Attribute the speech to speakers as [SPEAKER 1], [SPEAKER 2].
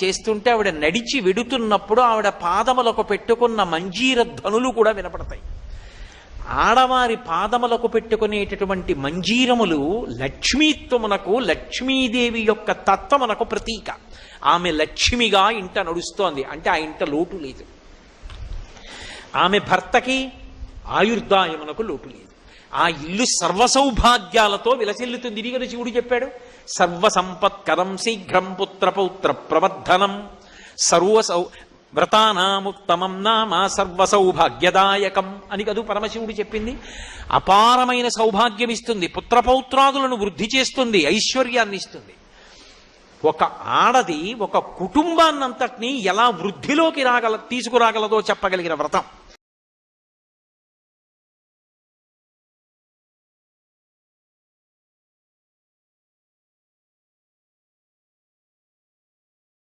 [SPEAKER 1] చేస్తుంటే ఆవిడ నడిచి వెడుతున్నప్పుడు ఆవిడ పాదములకు పెట్టుకున్న మంజీర ధ్వనులు కూడా వినపడతాయి. ఆడవారి పాదములకు పెట్టుకునేటటువంటి మంజీరములు లక్ష్మీత్వమునకు, లక్ష్మీదేవి యొక్క తత్వమునకు ప్రతీక. ఆమె లక్ష్మిగా ఇంట నడుస్తోంది అంటే ఆ ఇంట లోటు లేదు. ఆమె భర్తకి ఆయుర్దాయమునకు లోటు లేదు. ఆ ఇల్లు సర్వసౌభాగ్యాలతో విలసిల్లుతుంది. ఇది కదా శివుడు చెప్పాడు, సర్వసంపత్కరం శీఘ్రం పుత్రపౌత్ర ప్రవర్ధనం వ్రతానాముత్తమం నామ సర్వసౌభాగ్యదాయకం అని కదూ పరమశివుడు చెప్పింది. అపారమైన సౌభాగ్యం ఇస్తుంది, పుత్రపౌత్రాదులను వృద్ధి చేస్తుంది, ఐశ్వర్యాన్ని ఇస్తుంది. ఒక ఆడది ఒక కుటుంబాన్నంతటినీ ఎలా వృద్ధిలోకి తీసుకురాగలదో చెప్పగలిగిన వ్రతం.